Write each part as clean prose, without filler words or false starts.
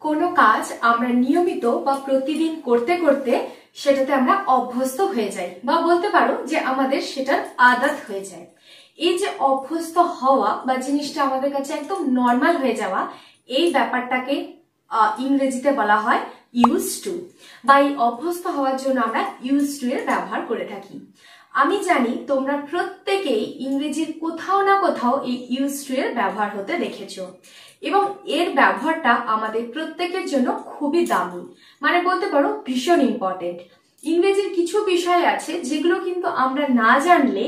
কোনো কাজ আমরা নিয়মিত বা প্রতিদিন করতে করতে সেটাতে আমরা অভ্যস্ত হয়ে যাই বা বলতে পারো যে আমাদের সেটার আদত হয়ে যায়। এই যে অভ্যস্ত হওয়া বা জিনিসটা আমাদের কাছে একদম নর্মাল হয়ে যাওয়া, এই ব্যাপারটাকে ইংরেজিতে বলা হয় ইউজ টু, বা এই অভ্যস্ত হওয়ার জন্য আমরা ইউজ টু এর ব্যবহার করে থাকি। আমি জানি তোমরা প্রত্যেকেই ইংরেজির কোথাও না কোথাও এই ইউজ টু এর ব্যবহার হতে দেখেছো, এবং এর ব্যবহারটা আমাদের প্রত্যেকের জন্য খুবই দামি, মানে বলতে পারো ভীষণ ইম্পর্টেন্ট। ইংরেজির কিছু বিষয় আছে যেগুলো কিন্তু আমরা না জানলে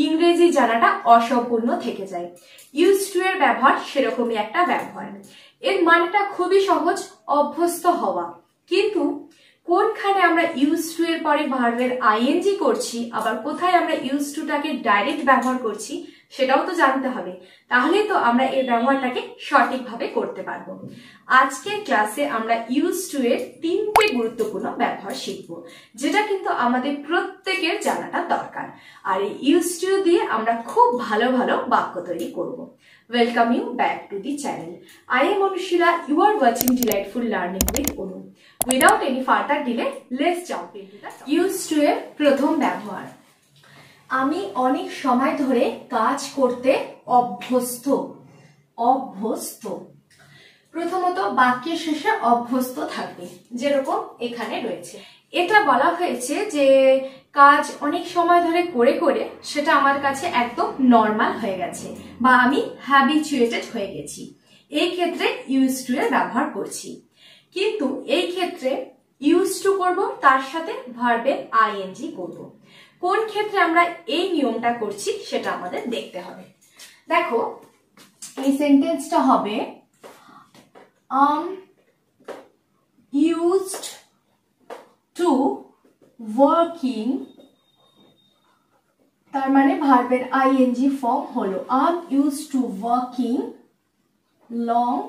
ইংরেজি জানাটা অসম্পূর্ণ থেকে যায়। ইউজ টু এর ব্যবহার সেরকমই একটা ব্যবহার। এর মানেটা খুবই সহজ, অভ্যস্ত হওয়া। কিন্তু কোনখানে আমরা ইউজ টু এর পরে ভার্বের আইএনজি করছি, আবার কোথায় আমরা ইউজ টু টাকে ডাইরেক্ট ব্যবহার করছি, সেটাও তো জানতে হবে। তাহলেই তো আমরা এর ব্যবহারটাকে সঠিকভাবে করতে পারবো। আজকের ক্লাসে আমরা ইউজ টু এর 3টে গুরুত্বপূর্ণ ব্যবহার শিখব, যেটা কিন্তু আমাদের প্রত্যেকের জানাটা দরকার। আর এই ইউজ টু দিয়ে আমরা খুব ভালো ভালো বাক্য তৈরি করব। Welcome you back to the channel. I am Anushila. You are watching Delightful Learning with Anu. Without any further delay, let's jump into the topic. Use to এর প্রথম ব্যবহার। আমি অনেক সময় ধরে কাজ করতে অভ্যস্ত। অভ্যস্ত প্রথমত বাক্যের শেষে অভ্যস্ত থাকবে, যেরকম এখানে রয়েছে। এটা বলা হয়েছে যে কাজ অনেক সময় ধরে করে করে সেটা আমার কাছে একদম নর্মাল হয়ে গেছে, বা আমি হ্যাবিচুয়েটেড হয়ে গেছি। এই ক্ষেত্রে ইউজ টু এর ব্যবহার করছি। কিন্তু এই ক্ষেত্রে ইউজ টু করব, তার সাথে ভার্বের আইএনজি করব। কোন ক্ষেত্রে আমরা এই নিয়মটা করছি সেটা আমাদের দেখতে হবে। দেখো, এই সেন্টেন্সটা হবে used to working, তার মানে ভার্বের আইএনজি ফর্ম হলো am used to working long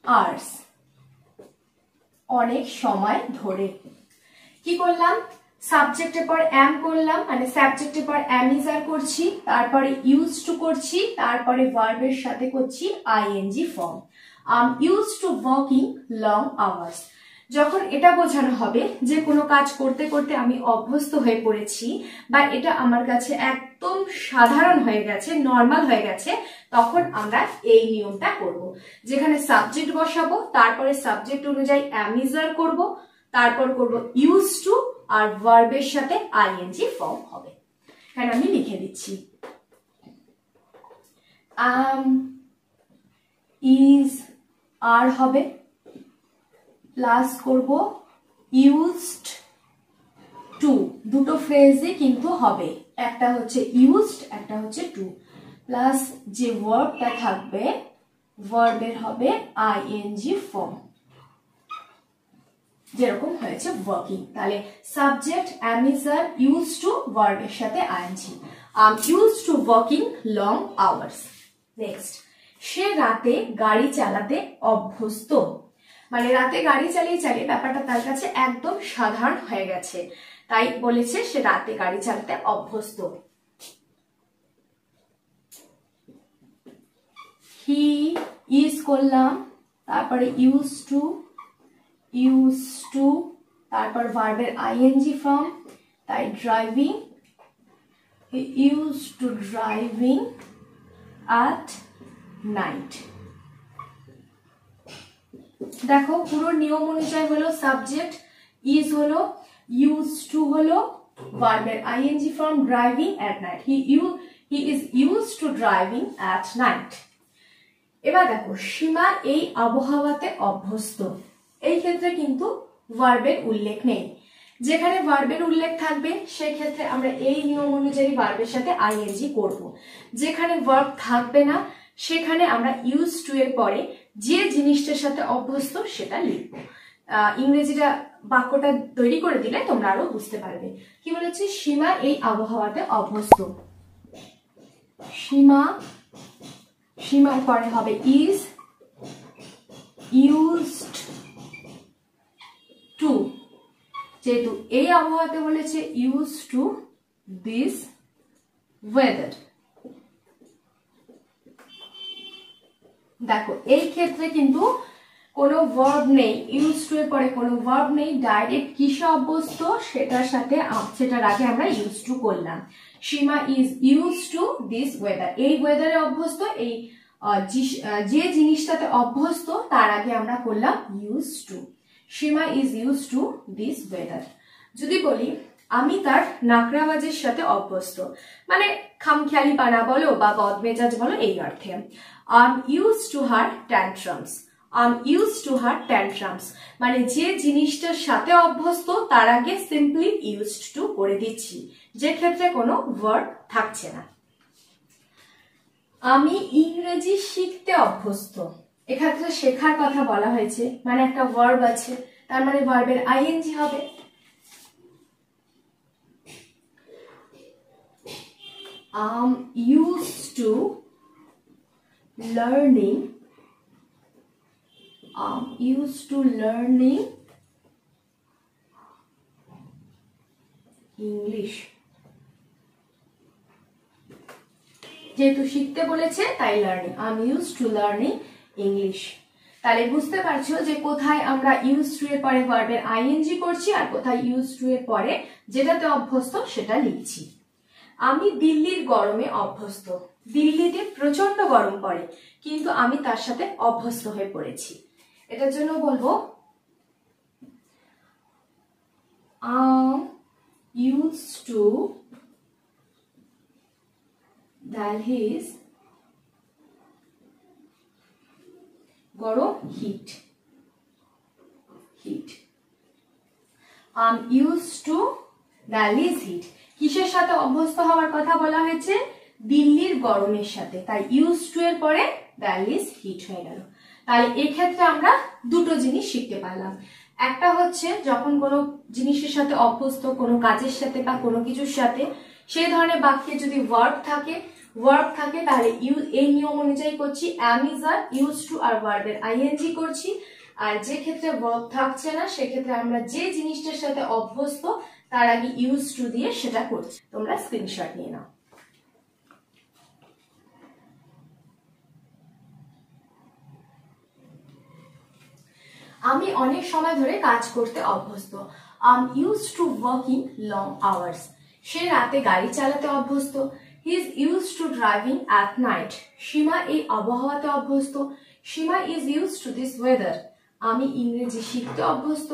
hours, অনেক সময় ধরে। কি করলাম, সাবজেক্টের পর am করলাম, মানে সাবজেক্টের পর am is are করছি, তারপরে ইউজ টু করছি, তারপরে ভার্বের সাথে করছি ING form. am used to working long hours। যখন এটা বোঝানো হবে যে কোনো কাজ করতে করতে আমি অভ্যস্ত হয়ে পড়েছি, বা এটা আমার কাছে একদম সাধারণ হয়ে গেছে, নর্মাল হয়ে গেছে, তখন আমরা এই নিয়মটা করব। যেখানে সাবজেক্ট বসাবো, তারপরে সাবজেক্ট অনুযায়ী am is are করব, তারপর করব ইউজ টু, আর ভার্বের সাথে আইএনজি ফর্ম হবে। এখানে আমি লিখে দিচ্ছি am is আর হবে, প্লাস করব ইউজড টু। দুটো ফ্রেজে কিন্তু হবে, একটা হচ্ছে ইউজড, একটা হচ্ছে টু, প্লাস যে ভার্বটা থাকবে ভার্বের হবে আইএনজি ফর্ম, যেরকম হয়েছে ওয়ার্কিং। তাহলে subject am is are, use to, ভার্বের সাথে ING. am used to working long hours। Next, সে রাতে গাড়ি চালাতে অভ্যস্ত, মানে রাতে গাড়ি চালিয়ে চালিয়ে ব্যাপারটা তার কাছে একদম সাধারণ হয়ে গেছে, তাই বলেছে সে রাতে গাড়ি চালাতে অভ্যস্ত। হি ইজ করলাম, তারপরে ইউজ টু, তারপর ভার্বের আইএনজি ফর্ম, তাই driving, he use to driving at night। দেখো, পুরো নিয়ম অনুযায়ী হলো সাবজেক্ট ইজ হলো, ইউজ টু হলো, ভার্বের ING form driving at night, he is use to driving at night। এবার দেখো, সীমা এই আবহাওয়াতে অভ্যস্ত। এই ক্ষেত্রে কিন্তু ভার্বের উল্লেখ নেই। যেখানে ভার্বের উল্লেখ থাকবে সেক্ষেত্রে আমরা এই নিয়ম অনুযায়ী ভার্বের সাথে আইএনজি করব। যেখানে ভার্ব থাকবে না সেখানে আমরা ইউজ টু এর পরে যে জিনিসটার সাথে অভ্যস্ত সেটা লিখব। ইংরেজিটা বাক্যটা তৈরি করে দিলে তোমরা আরো বুঝতে পারবে। কি বলেছি, সীমা এই আবহাওয়াতে অভ্যস্ত। সীমার পরে হবে ইজ ইউজড টু, যেহেতু এই আবহাওয়াতে বলেছে ইউজ টু দিস ওয়েদার। দেখো, এই ক্ষেত্রে কিন্তু কোনো ভার্ব নেই, ইউজ টু এর পরে কোনো ভার্ব নেই, ডাইরেক্ট কিসে অভ্যস্ত সেটার সাথে সেটার আগে আমরা ইউজ টু করলাম। Seema is use to this weather, এই ওয়েদারে অভ্যস্ত, এই যে জিনিসটাতে অভ্যস্ত তার আগে আমরা করলাম use to. Seema is use to this weather. যদি বলি আমি তার নাকড়াবাজির সাথে অভ্যস্ত, মানে খামখেয়ালি পানা বলো বা বদমেজাজ বলো, এই অর্থে। I am use to her tantrums, I am use to her tantrums, মানে যে জিনিসটার সাথে অভ্যস্ত তার আগে সিম্পলি ইউজড টু করে দিচ্ছি, যে ক্ষেত্রে কোনো ভার্ব থাকছে না। আমি ইংরেজি শিখতে অভ্যস্ত, এক্ষেত্রে শেখার কথা বলা হয়েছে, মানে একটা ভার্ব আছে, তার মানে ভার্বের আইএনজি হবে। I'm used to learning, I'm used to learning English, যেহেতু শিখতে বলেছে তাই learning, I am used to learning English. তাহলে বুঝতে পারছো যে কোথায় আমরা ইউজ টু এর পরে ভার্বের আইএনজি করছি আর কোথায় ইউজ টু এর পরে যেটাতে অভ্যস্ত সেটা লিখছি। আমি দিল্লির গরমে অভ্যস্ত, দিল্লিতে প্রচন্ড গরম পড়ে কিন্তু আমি তার সাথে অভ্যস্ত হয়ে পড়েছি, এটার জন্য বলবো I'm used to Delhi's গরম hit, I'm used to Delhi's heat, কিসের সাথে অভ্যস্ত হওয়ার কথা বলা হয়েছে? দিল্লির গরমের সাথে, তাই ইউজ টু এর পরে দিল্লি's হিট হয়ে গেল। তাহলে এক্ষেত্রে আমরা দুটো জিনিস শিখতে পারলাম, একটা হচ্ছে যখন কোনো জিনিসের সাথে অভ্যস্ত, কোনো কাজের সাথে বা কোনো কিছুর সাথে, সেই ধরনের বাক্যে যদি ভার্ব থাকে তাহলে এই নিয়ম অনুযায়ী করছি, am is আর ইউজ টু আর ভার্বের আইএনজি করছি। আর যে ক্ষেত্রে ভার্ব থাকছে না সেক্ষেত্রে আমরা যে জিনিসটার সাথে অভ্যস্ত তার আগে ইউজ টু দিয়ে সেটা করছি। তোমরা স্ক্রিনশট নিয়ে নাও। আমি অনেক সময় ধরে কাজ করতে অভ্যস্ত, I am used to working long hours, সে রাতে গাড়ি চালাতে অভ্যস্ত। He is used to driving at night, Seema এই আবহাওয়াতে অভ্যস্ত। Seema is used to this weather. আমি ইংরেজি শিখতে অভ্যস্ত,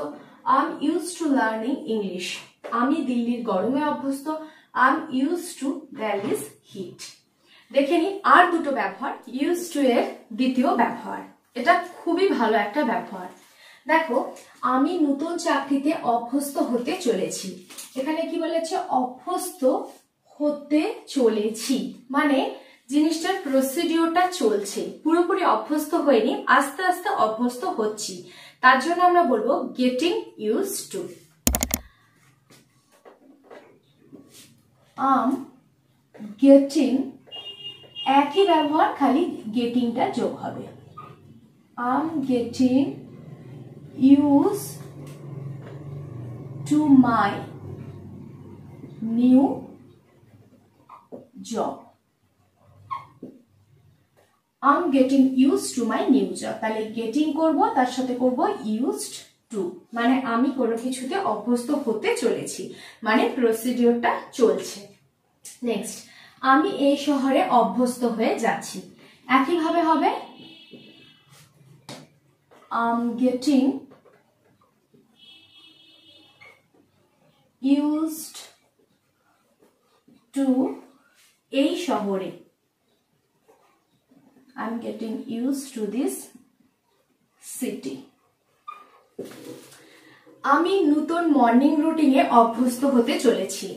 I am used to learning English. আমি দিল্লির গরমে অভ্যস্ত, I am used to Delhi's heat. দেখে নি আর দুটো ব্যবহার, ইউজ টু এর দ্বিতীয় ব্যবহার, এটা খুবই ভালো একটা ব্যবহার। দেখো, আমি নতুন চাকরিতে অভ্যস্ত হতে চলেছি, এখানে কি বলেছে? অভ্যস্ত হতে চলেছি, মানে জিনিসটার প্রসিডিওরটা চলছে, পুরোপুরি অভ্যস্ত হয়নি, আস্তে আস্তে অভ্যস্ত হচ্ছি, তার জন্য আমরা বলবো getting use to. I'm getting, একই ব্যবহার, খালি গেটিংটা যোগ হবে। I'm getting use to my new job, I'm getting use to my new job. তাহলে গেটিং করব, তার সাথে করব ইউজড টু, মানে আমি কোনো কিছুতে অভ্যস্ত হতে চলেছি, মানে প্রসিডিওরটা চলছে। নেক্সট, আমি এই শহরে অভ্যস্ত হয়ে যাচ্ছি, একইভাবে হবে আম গেটিং ইউজড টু এই শহরে, I'm getting used to this city. আমি নতুন মর্নিং রুটিনে অভ্যস্ত হতে চলেছি,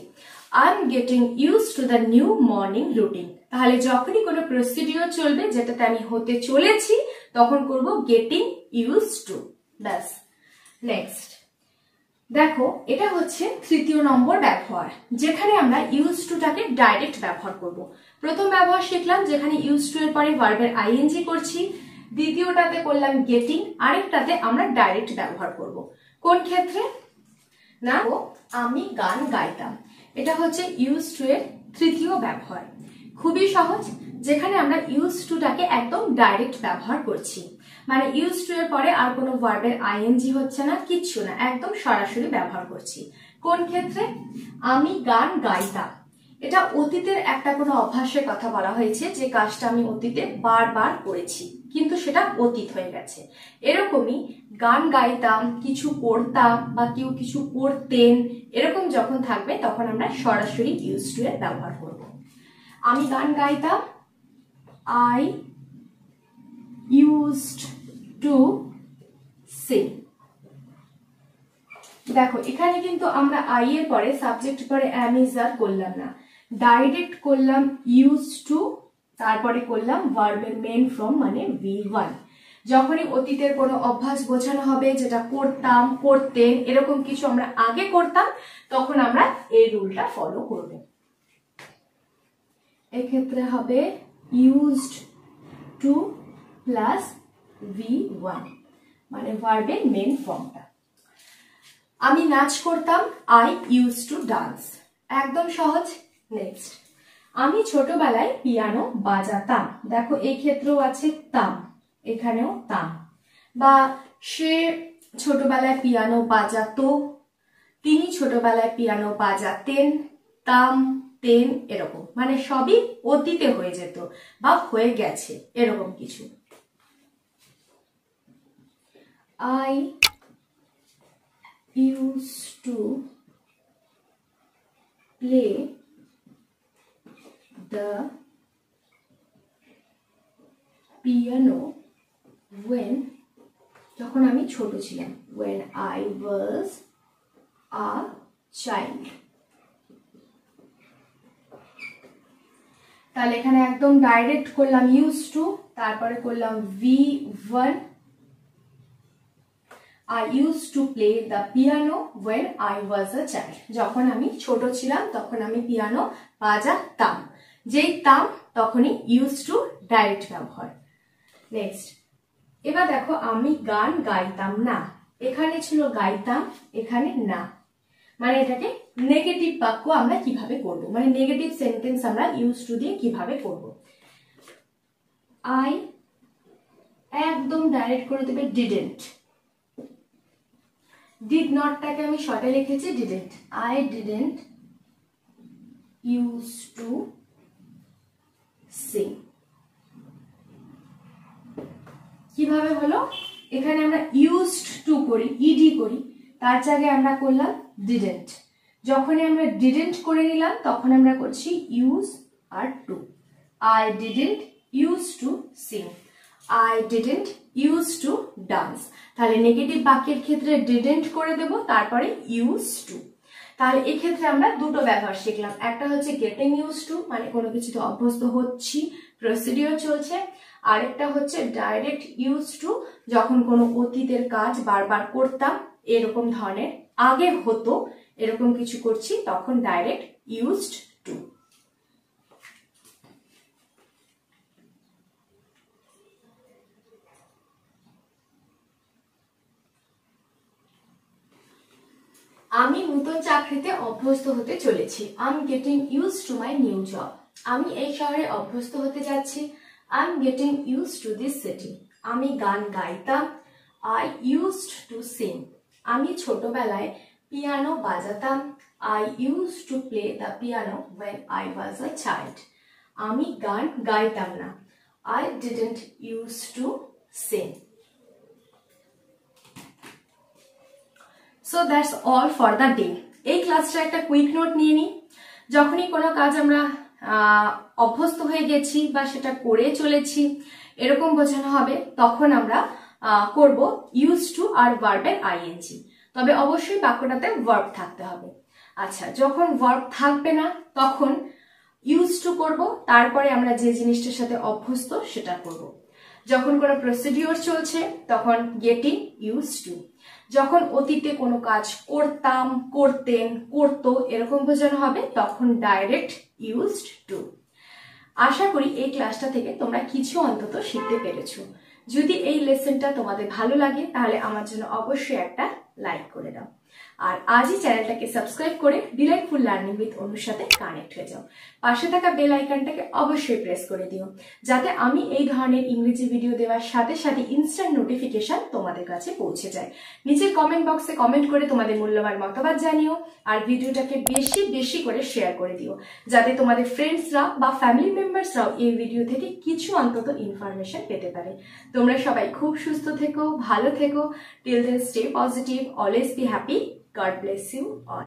I'm getting used to the new morning routine. তাহলে যখনই কোনো প্রসিডিওর চলবে যেটাতে আমি হতে চলেছি তখন করব getting used to, ব্যাস। নেক্সট দেখো, এটা হচ্ছে তৃতীয় নম্বর ব্যবহার, যেখানে আমরা ইউজ টু টাকে ডাইরেক্ট ব্যবহার করব। প্রথম ব্যবহার শিখলাম যেখানে ইউজ টু এর পরে ভার্বের আইএনজি করছি, দ্বিতীয়টাতে করলাম গেটিং, আরেকটাতে আমরা ডাইরেক্ট ব্যবহার করব। কোন ক্ষেত্রে? না, আমি গান গাইতাম, এটা হচ্ছে ইউজ টু এর তৃতীয় ব্যবহার। খুবই সহজ, যেখানে আমরা ইউজ টু টাকে একদম ডাইরেক্ট ব্যবহার করছি। মানে ইউজ টু এর পরে আর কোনো ভার্বের আইএনজি হচ্ছে না, কিচ্ছু না, একদম সরাসরি ব্যবহার করছি। কোন ক্ষেত্রে? আমি গান গাইতাম, এটা অতীতের একটা কোনো অভ্যাসের কথা বলা হয়েছে, যে কাজটা আমি অতীতে বারবার করেছি কিন্তু সেটা অতীত হয়ে গেছে। এরকমই গান গাইতাম, কিছু করতাম বা কেউ কিছু করতেন, এরকম যখন থাকবে তখন আমরা সরাসরি ইউজ টু এর ব্যবহার করব। আমি গান গাইতাম, আই ইউজড টু সিং। দেখো এখানে কিন্তু আমরা আই এর পরে সাবজেক্ট পরে অ্যাম ইজ আর করলাম না, ডাইরেক্ট করলাম ইউজ টু, তারপরে করলাম ভার্বের মেন ফর্ম মানে V1। যখনই অতীতের কোনো অভ্যাস বোঝানো হবে, যেটা করতাম, করতেন, এরকম কিছু আমরা আগে করতাম, তখন আমরা এই রুলটা ফলো করব। এক্ষেত্রে হবে ইউজড টু প্লাস V1 মানে ভার্বের মেন ফর্মটা। আমি নাচ করতাম, আই ইউজ টু ডান্স, একদম সহজ। নেক্সট, আমি ছোটবেলায় পিয়ানো বাজাতাম, দেখো এই ক্ষেত্রেও আছে তাম, এখানেও তাম। বা সে ছোটবেলায় পিয়ানো বাজাতো, তিনি ছোটবেলায় পিয়ানো বাজাতেন, তাম, তেন, এরকম মানে সবই অতীতে হয়ে যেত বা হয়ে গেছে, এরকম কিছু। I used to play the piano when, যখন আমি ছোট ছিলাম, when I was a child। তাহলে এখানে একদম ডাইরেক্ট করলাম ইউজ টু, তারপরে করলাম V1। I used to play the piano when I was a child, যখন আমি ছোট ছিলাম তখন আমি পিয়ানো বাজাতাম, যেই তাম তখনই ইউজ টু ডাইরেক্ট ব্যবহার। নেক্সট, এবার দেখো আমি গান গাইতাম না, এখানে ছিল গাইতাম, এখানে না, মানে এটাকে নেগেটিভ বাক্য আমরা কিভাবে করব, মানে নেগেটিভ সেন্টেন্স আমরা ইউজ টু দিয়ে কিভাবে করব। আই একদম ডাইরেক্ট করে দেবে ডিডেন্ট, ডিড নটটাকে আমি শর্টে লিখেছি didn't, I didn't use to Singh. কিভাবে হলো? এখানে আমরা ইউজড টু করি, ইডি করি, তার জায়গায় আমরা করলাম ডিডেন্ট। যখনই আমরা ডিডেন্ট করে নিলাম তখন আমরা করছি ইউজ আর to. I didn't use to sing, I didn't used to dance। তাহলে নেগেটিভ বাক্যের ক্ষেত্রে didn't করে দেব, তারপরে used to। তাহলে এই ক্ষেত্রে আমরা দুটো ব্যবহার শিখলাম, একটা হচ্ছে getting used to মানে কোনো কিছুতে অভ্যস্ত হচ্ছি, প্রসিডিওর চলছে, আরেকটা হচ্ছে ডাইরেক্ট used to, যখন কোনো অতীতের কাজ বারবার করতাম, এরকম ধরনের আগে হতো, এরকম কিছু করছি, তখন ডাইরেক্ট used to। আমি নতুন চাকরিতে অভ্যস্ত হতে চলেছি, I am getting use to my new job. আমি এই শহরে অভ্যস্ত হতে যাচ্ছি, I am getting use to this city. আমি গান গাইতাম, আই ইউজড টু সিং। আমি ছোটবেলায় পিয়ানো বাজাতাম, I use to play the piano when I was a child. আমি গান গাইতাম না, I didn't use to sing. So that's all for the day। এই ক্লাসটা একটা কুইক নোট নিয়ে নিই। যখনই কোনো কাজ আমরা অভ্যস্ত হয়ে গেছি বা সেটা করে চলেছি এরকম বোঝানো হবে, তখন আমরা করব ইউজ টু আর ভার্বের আইএনজি। তবে অবশ্যই বাক্যটাতে ভার্ব থাকতে হবে। আচ্ছা, যখন ভার্ব থাকবে না তখন ইউজ টু করব, তারপরে আমরা যে জিনিসটার সাথে অভ্যস্ত সেটা করব। যখন কোনো প্রসিডিওর চলছে তখন গেটিং ইউজ টু। যখন অতীতে কোনো কাজ করতাম, করতেন, করতো, এরকম বোঝানো হবে, তখন ডাইরেক্ট ইউজড টু। আশা করি এই ক্লাসটা থেকে তোমরা কিছু অন্তত শিখতে পেরেছো। যদি এই লেসনটা তোমাদের ভালো লাগে তাহলে আমার জন্য অবশ্যই একটা লাইক করে দাও। আর আজই চ্যানেলটাকে সাবস্ক্রাইব করে ডিলাইটফুল লার্নিং উইথ অনুর সাথে কানেক্ট হয়ে যাও। পাশে থাকা বেল আইকনটাকে অবশ্যই প্রেস করে দিও, যাতে আমি এই ধরনের ইংরেজি ভিডিও দেওয়ার সাথে সাথে ইনস্ট্যান্ট নোটিফিকেশন তোমাদের কাছে পৌঁছে যায়। নিচের কমেন্ট বক্সে কমেন্ট করে তোমাদের মূল্যবান মতামত জানিও, আর ভিডিওটাকে বেশি বেশি করে শেয়ার করে দিও, যাতে তোমাদের ফ্রেন্ডসরা বা ফ্যামিলি মেম্বার্সরাও এই ভিডিও থেকে কিছু অন্তত ইনফরমেশন পেতে পারে। তোমরা সবাই খুব সুস্থ থেকো, ভালো থেকো। Till then stay positive, always be happy. God bless you all.